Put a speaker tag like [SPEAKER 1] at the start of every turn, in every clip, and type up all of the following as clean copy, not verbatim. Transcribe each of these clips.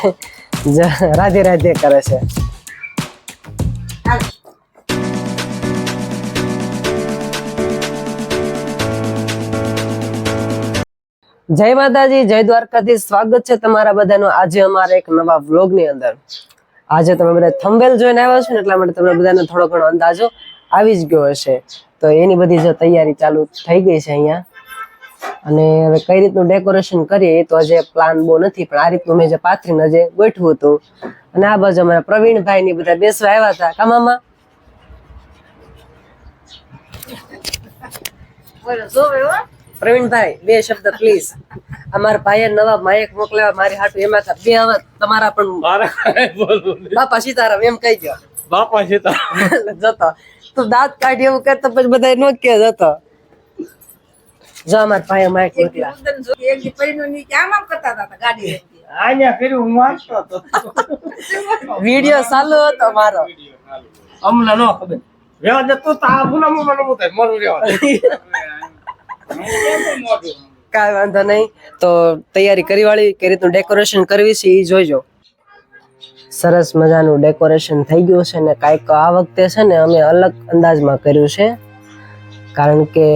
[SPEAKER 1] રાધે રાધે કરે છે. જય માતાજી, જય દ્વારકાધીશ. સ્વાગત છે તમારા બધાનું આજે અમારા એક નવા વ્લોગ ની અંદર. આજે તમે બધા થંબનેલ જોઈને આવ્યા છો ને એટલા માટે તમને બધાને થોડો ઘણો અંદાજો આવી જ ગયો હશે. તો એની બધી જો તૈયારી ચાલુ થઈ ગઈ છે અહીંયા. અને હવે કઈ રીતનું ડેકોરેશન કરીએ એ તો હજી પ્લાન બહુ નથી, પણ આ રીતનું મેં જે પાથરીને જે ગોઠવું હતું. અને આ બાજુ અમારા પ્રવીણભાઈ ની બધા બેસવા આવ્યા હતા. કામામાં પ્રવીણભાઈ બે શબ્દ પ્લીઝ. અમારા ભાઈએ નવા માયક મોકલ્યા મારી હાટુ, એમાં બે હવે તમારા પણ બાપા સીતારામ એમ કહી ગયો.
[SPEAKER 2] બાપા સીતારામ
[SPEAKER 1] જતો તો દાંત કાઢી એવું કરતો પછી બધા નો કે જતો. જો અમારા ભાઈએ માયક મોકલ્યા. વિડિયો ચાલુ હતો મારો.
[SPEAKER 2] અમને નો ખબર રેવા દે તું તા ગુનામો મને બોલ મારું રેવા
[SPEAKER 1] કાંઈ વાંધો નહીં. તો તૈયારી કરી વાળી કઈ રીતનું ડેકોરેશન કરવી છે એ જોઈજો. સરસ મજાનું ડેકોરેશન થઈ ગયું છે ને કાંઈક આ વખતે છે ને અમે અલગ અંદાજમાં કર્યું છે. કારણ કે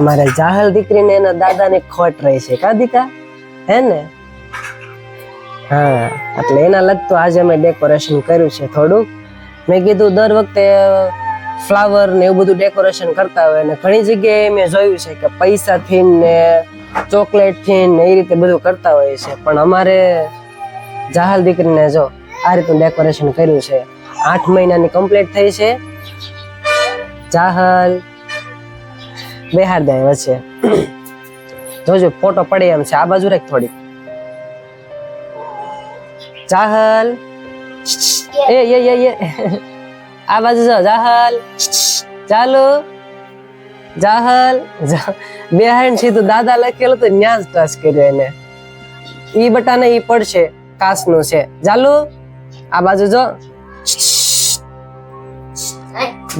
[SPEAKER 1] અમારે જાહલ દીકરીને એના દાદાને ખોટ રહી છે. કા દીકા હે ને? હા, એટલે એના લગતું આજે અમે ડેકોરેશન કર્યું છે થોડુંક. મેં કીધું દર વખતે ફ્લાવર ને એવું બધું ડેકોરેશન કરતા હોય, અને ઘણી જગ્યાએ મેં જોયું છે કે પૈસાથી ને ચોકલેટથી ને એ રીતે બધું કરતા હોય છે. પણ અમારે જાહલ દીકરીને જો આ રીતનું ડેકોરેશન કર્યું છે. 8 મહિનાની કમ્પ્લીટ થઈ છે. જાહલ બેહાર દે વચ્ચે જોજો ફોટો પડે એમ છે. આ બાજુ રાખ થોડી. જાહલ એ આ બાજુ જો જાહલ ચાલો. જાહલ બેહાડ સીધું દાદા લખેલું તો ન્યાજ ટચ કર્યો એને. ઈ બટા ને ઈ પડશે કાચનું છે. ચાલુ આ બાજુ જો.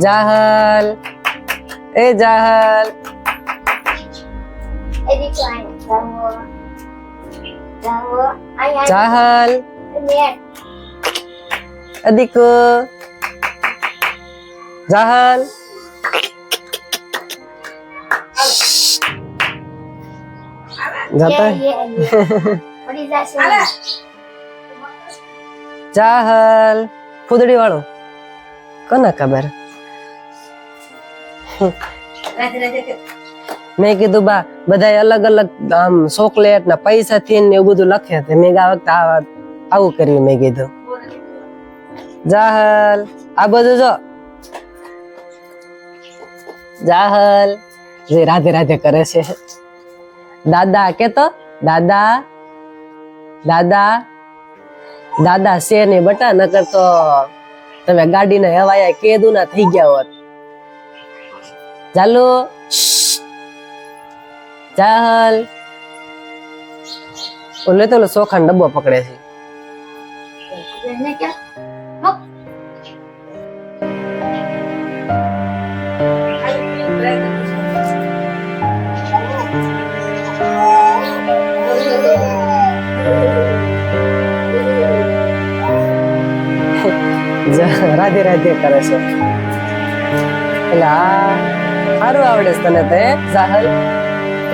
[SPEAKER 1] જાહલ એ જાહલ જાહલ અધિક જાહલ જાતા જાહલ ફૂદડી વાળો કોને ખબર. મેં કીધું બા બધા અલગ અલગ આમ ચોકલેટ ના પૈસા થી ને એવું બધું લખે. મેં આ વખતે આવું કર્યું. મેં કીધું જાહલ આ બધું જો. જાહલ જે રાધે રાધે કરે છે. દાદા કેતો દાદા દાદા દાદા છે ને બટા, નકર તો તમે ગાડીને હવાયા કેદુના થઈ ગયા હોત. ચાલો જાહલ ઓલે તો ચોખાનો ડબ્બો પકડે છે. રાધે રાધે કરે છે. એટલે સારું આવડે છે તને તો જાહલ.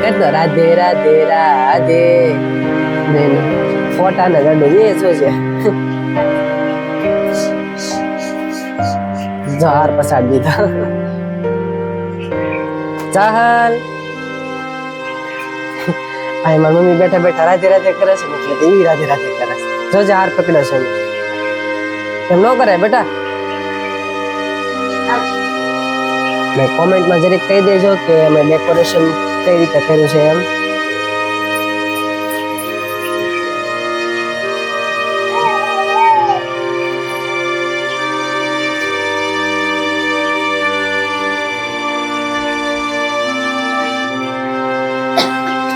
[SPEAKER 1] એટલે રાધે રાધે રાધે ફોટા ને ગડો એ શું છે. જાર પસાડ દીધા. જાહલ આ મારી મમ્મી બેઠા બેઠા રાધે રાધે કરે છે ને એટલે એ રાધે રાધે કરે છે. જોજે હાર પકડે છે એમ ન કરે બેટા. મેં કોમેન્ટમાં જરીક કહી દેજો કે અમે ડેકોરેશન કઈ રીતે કર્યું છે એમ.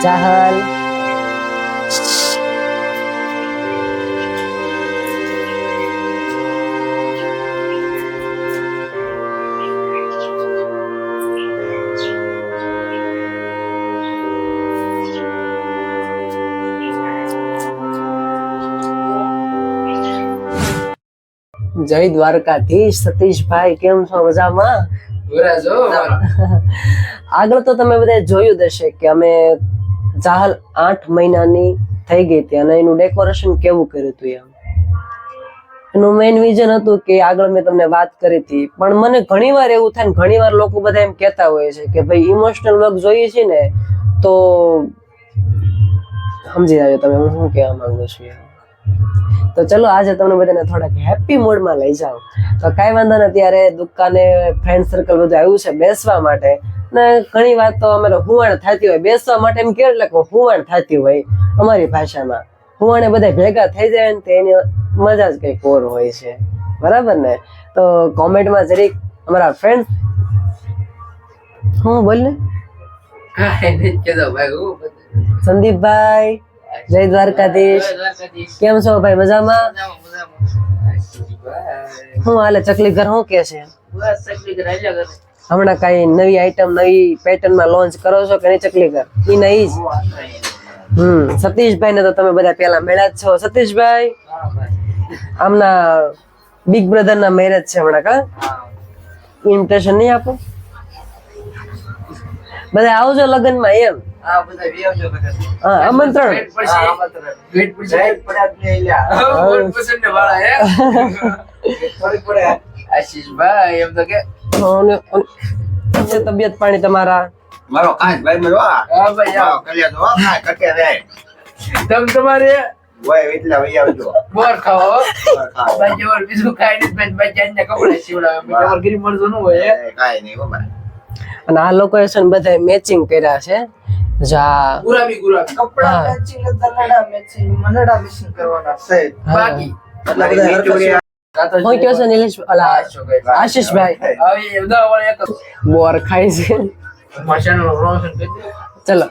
[SPEAKER 1] જાહલ જય દ્વારકાધીશ સતીશભાઈ, કેમ છો? મજામાં? આગળ તો તમે બધા જોયું જ હશે કે અમે ચાહલ 8 મહિનાની થઈ ગઈ હતી અને એનું ડેકોરેશન કેવું કર્યું હતું એમ. એનું મેઇન વિઝન હતું કે આગળ મેં તમને વાત કરી હતી, પણ મને ઘણીવાર એવું થાય ને ઘણીવાર લોકો બધા એમ કહેતા હોય છે કે ભાઈ ઇમોશનલ વર્ક જોઈએ છે ને તો સમજી જાજો તમે હું શું કહેવા માંગુ છું એમ. તો ચલો આજે તમને બધાને થોડાક હેપી મૂડમાં લઈ જાઓ. તો કાંઈ વાંધો નથી, ત્યારે દુકાને ફ્રેન્ડ સર્કલ બધું આવ્યું છે બેસવા માટે, ને ઘણી વાત તો અમારે હુવાણ થતી હોય બેસવા માટે, એમ કે એટલે હુવાણ થતી હોય અમારી ભાષામાં. હુવાણે બધા ભેગા થઈ જાય ને તો એની મજા જ કંઈક ઓર હોય છે, બરાબર ને? તો કોમેન્ટમાં જરીક અમારા ફ્રેન્ડ હું બોલ ને સંદીપભાઈ, જય દ્વારકાધીશ, કેમ છો ભાઈ? મજામાં? શું હાલે? ચકલી ઘર શું કે છે? હમણાં કઈ નવી આઈટમ નવી પેટર્ન માં લોન્ચ કરો છો કે નહીં? ચકલી ઘર ઈ નહીં જ. સતીશભાઈ ને તો તમે બધા પેલા મળ્યા જ છો. સતીશભાઈ આમના બિગ બ્રધર ના મેરેજ છે હમણાં, કા ઇન્વિટેશન નહીં આપો? બધા આવજો લગ્ન માં એમ. હા, આમંત્રણ.
[SPEAKER 3] આશીષભાઈ એમ તો કે
[SPEAKER 1] તબિયત પાણી તમારા?
[SPEAKER 3] મારો કાંઈ ભાઈ મરો હા ભાઈ આવો કર્યા તો હા કટે રે તમ તમારે ઓય એટલા વઈ આવજો બોર ખાઓ ભાઈ જોર બીજું કાઈ નહીં ભાઈ બચ્ચાને કપડા સીવડાવે તમાર ગરીબ મળજો ન હોય કાઈ નહીં બાબા.
[SPEAKER 1] અને આ લોકેશન બધા મેચિંગ કર્યા છે. જા
[SPEAKER 3] ગુરાબી કપડા મેચિંગ તલડા મેચિંગ મનડા મિક્સિંગ કરવાના છે બાકી
[SPEAKER 1] હું કયો છો નિલેશ? અલા આશીષભાઈ
[SPEAKER 3] આવી ઉદાવાળા એક
[SPEAKER 1] બોર ખાય છે.
[SPEAKER 3] મશાનો રોશન કરી દે.
[SPEAKER 1] ચલો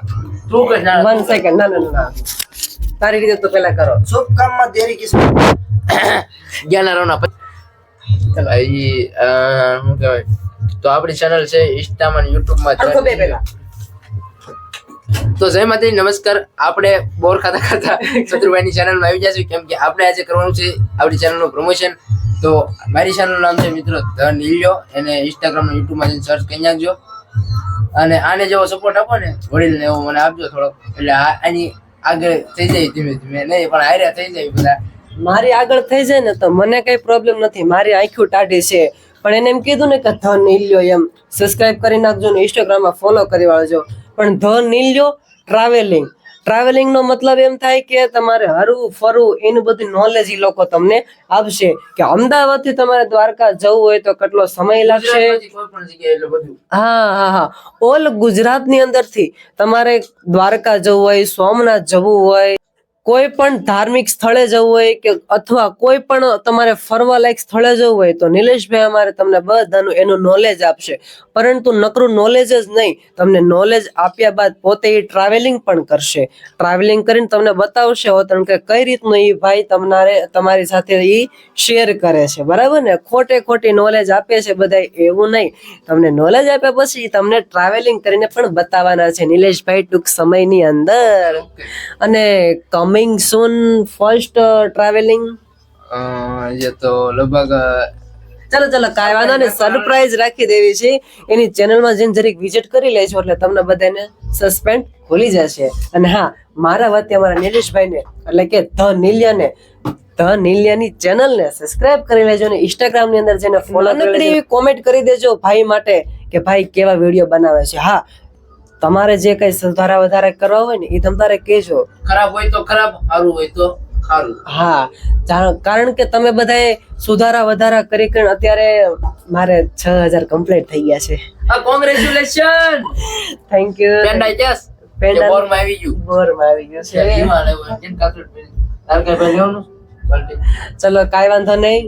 [SPEAKER 3] તું કે ના
[SPEAKER 1] 1 સેકન્ડ. ના તારી રીતે તો પેલા કરો.
[SPEAKER 3] શુભ કામમાં દેરી કિસ જ્ઞાનારોના ચલો ઈ શું કહેવાય તો આપણી ચેનલ છે ઇન્સ્ટામાં યુટ્યુબમાં
[SPEAKER 1] અરખો બે પેલા
[SPEAKER 3] તો જય માતાજી, નમસ્કાર. આપણે બોર ખાતા શત્રુભાઈની ચેનલમાં આવી જશું, કેમ કે આપણે આજે કરવાનું છે આપણી ચેનલનું પ્રમોશન. તો મારી ચેનલનું નામ છે મિત્રો ધ નીલ્યો, એને ઇન્સ્ટાગ્રામ યુટ્યુબમાં જઈને સર્ચ કરી નાખજો અને આને જેવો સપોર્ટ આપો ને વડીલને એવો મને આપજો થોડો, એટલે આની આગળ થઈ જાય ધીમે ધીમે, નહીં પણ હાર્યા થઈ જાય બધા.
[SPEAKER 1] મારી આગળ થઈ જાય ને તો મને કઈ પ્રોબ્લેમ નથી, મારી આંખું ટાઢી છે, પણ એને એમ કીધું ને કે ધ નીલ્યો એમ સબસ્ક્રાઇબ કરી નાખજો ને ઇન્સ્ટાગ્રામમાં ફોલો કરી વાળજો. પણ ધ નીલ્યો ટ્રાવેલિંગ નો મતલબ એમ થાય કે તમારે હરવું ફરવું એનું બધું નોલેજ ઈ લોકો તમને આપશે, કે અમદાવાદ થી તમારે દ્વારકા જવું હોય તો કેટલો સમય લાગશે. હા, ઓલ ગુજરાત ની અંદર થી તમારે દ્વારકા જવું હોય, સોમનાથ જવું હોય, કોઈ પણ ધાર્મિક સ્થળે જવું હોય કે અથવા કોઈ પણ તમારે ફરવા લાયક સ્થળે જવું હોય તો નિલેશભાઈ અમારે તમને બધાનું એનું નોલેજ આપશે. પરંતુ નકરું નોલેજ જ નહીં, તમને નોલેજ આપ્યા બાદ પોતે એ ટ્રાવેલિંગ પણ કરશે. ટ્રાવેલિંગ કરીને તમને બતાવશે હોતન કે કઈ રીતનું એ ભાઈ તમારી સાથે એ શેર કરે છે, બરાબર ને? ખોટી નોલેજ આપે છે બધા, એવું નહીં. તમને નોલેજ આપ્યા પછી તમને ટ્રાવેલિંગ કરીને પણ બતાવવાના છે નિલેશભાઈ ટૂંક સમયની અંદર. અને કમિંગ સૂન ફર્સ્ટ ટ્રાવેલિંગ
[SPEAKER 3] ये तो लगभग
[SPEAKER 1] ચલો કાંઈ વાંધો નહીં, સરપ્રાઈઝ રાખી દેવી છે. એની ચેનલમાં જઈને જરીક વિઝિટ કરી લેજો એટલે તમને બધાને સસ્પેન્ડ ખુલી જશે. અને હા, મારા વતી અમારા નિલેશભાઈને એટલે કે ધ નીલિયાની ચેનલને સબસ્ક્રાઇબ કરી લેજો અને ઇન્સ્ટાગ્રામ ની અંદર જઈને ફોલો કરી લેજો. કોમેન્ટ કરી દેજો ભાઈ માટે કે ભાઈ કેવા વિડીયો બનાવે છે. હા, તમારે જે કઈ સુધારા વધારા કરવા હોય ને એ તમારે કહેજો.
[SPEAKER 3] ખરાબ હોય તો ખરાબ, સારું હોય તો સારું.
[SPEAKER 1] હા, કારણ કે તમે બધાએ સુધારા વધારા કરી અત્યારે મારે 6000 કમ્પ્લીટ થઈ ગયા છે.
[SPEAKER 3] Congratulation,
[SPEAKER 1] thank you.
[SPEAKER 3] પેન્ડા જસ
[SPEAKER 1] પેન્ડા
[SPEAKER 3] બોરમાં આવી ગયું,
[SPEAKER 1] બોરમાં આવી ગયું છે. ચલો કાંઈ વાંધો નહીં.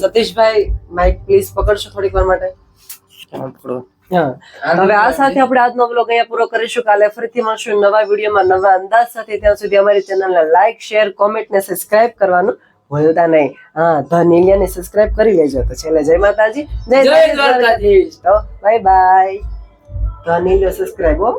[SPEAKER 1] સતીશભાઈ માઇક પ્લીઝ પકડશો થોડીક વાર માટે? હા, હવે આ સાથે આપણે આજનો બ્લોગ અહીંયા પૂરો કરીશું. કાલે ફરીથી મળશું નવા વિડીયોમાં નવા અંદાજ સાથે. ત્યાં સુધી અમારી ચેનલને લાઈક, શેર, કોમેન્ટ ને સબસ્ક્રાઇબ કરવાનું ભૂલતા નહીં. હા, ધ નીલિયાને સબસ્ક્રાઇબ કરી લેજો. તો છેલ્લે જય માતાજી, જય દ્વારકાધીશ. તો બાય બાય. ધ નીલિયો સબસ્ક્રાઇબ હો.